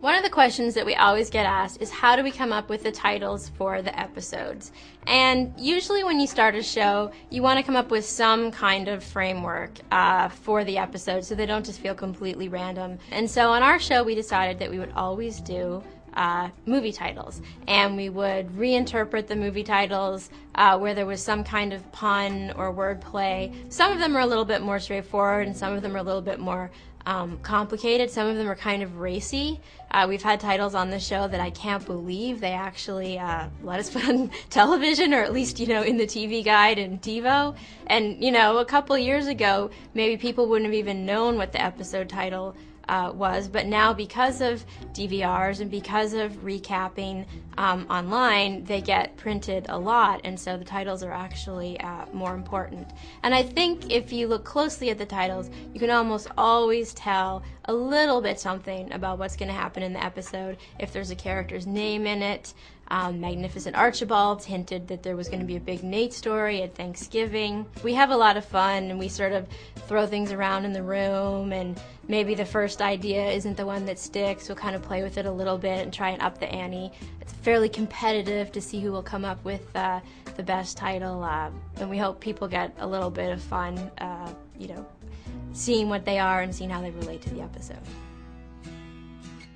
One of the questions that we always get asked is how do we come up with the titles for the episodes? And usually when you start a show, you want to come up with some kind of framework for the episodes so they don't just feel completely random. And so on our show, we decided that we would always do movie titles, and we would reinterpret the movie titles where there was some kind of pun or wordplay. Some of them are a little bit more straightforward, and some of them are a little bit more complicated. Some of them are kind of racy. We've had titles on the show that I can't believe they actually let us put on television, or at least, in the TV Guide and TiVo. And, a couple years ago, maybe people wouldn't have even known what the episode title was, but now because of DVRs and because of recapping online, they get printed a lot, and so the titles are actually more important. And I think if you look closely at the titles, you can almost always tell a little bit something about what's going to happen in the episode. If there's a character's name in it, Magnificent Archibald hinted that there was going to be a big Nate story at Thanksgiving. We have a lot of fun, and we sort of throw things around in the room, and maybe the first idea isn't the one that sticks. We'll kind of play with it a little bit and try and up the ante. It's fairly competitive to see who will come up with the best title, and we hope people get a little bit of fun, seeing what they are and seeing how they relate to the episode.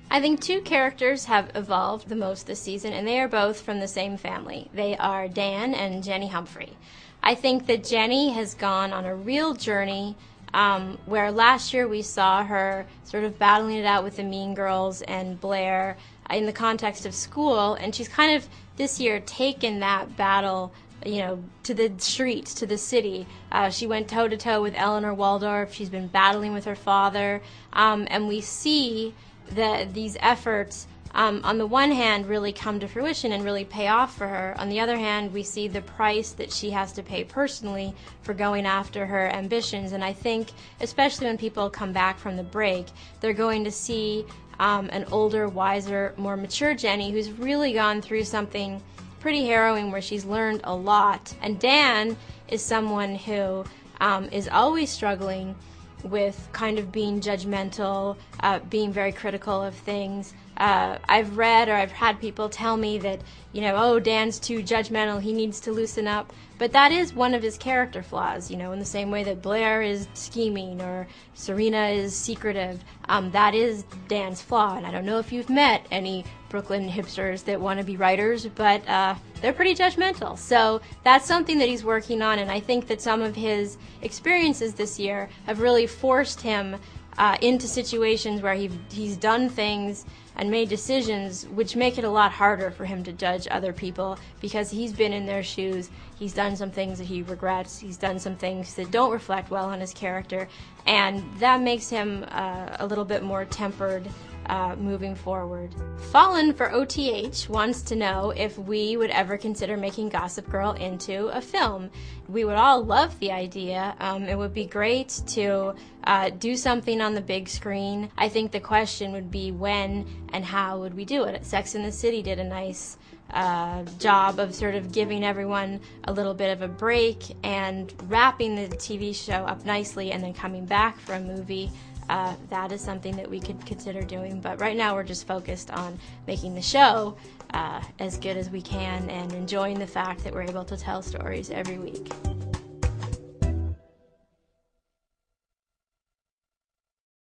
I think two characters have evolved the most this season, and they are both from the same family. They are Dan and Jenny Humphrey. I think that Jenny has gone on a real journey where last year we saw her sort of battling it out with the Mean Girls and Blair in the context of school, and she's kind of this year taken that battle to the streets, to the city. She went toe-to-toe with Eleanor Waldorf. She's been battling with her father, and we see that these efforts, on the one hand, really come to fruition and really pay off for her. On the other hand, we see the price that she has to pay personally for going after her ambitions. And I think, especially when people come back from the break, they're going to see an older, wiser, more mature Jenny who's really gone through something pretty harrowing where she's learned a lot. And Dan is someone who is always struggling with kind of being judgmental, being very critical of things. I've read or I've had people tell me that, Dan's too judgmental, he needs to loosen up. But that is one of his character flaws, in the same way that Blair is scheming or Serena is secretive. That is Dan's flaw. And I don't know if you've met any Brooklyn hipsters that want to be writers, but they're pretty judgmental. So that's something that he's working on, and I think that some of his experiences this year have really forced him into situations where he's done things and made decisions which make it a lot harder for him to judge other people, because he's been in their shoes. He's done some things that he regrets. He's done some things that don't reflect well on his character, and that makes him a little bit more tempered moving forward. Fallen for OTH wants to know if we would ever consider making Gossip Girl into a film. We would all love the idea. It would be great to do something on the big screen. I think the question would be when and how would we do it. Sex and the City did a nice job of sort of giving everyone a little bit of a break and wrapping the TV show up nicely and then coming back for a movie. That is something that we could consider doing, but right now we're just focused on making the show as good as we can and enjoying the fact that we're able to tell stories every week.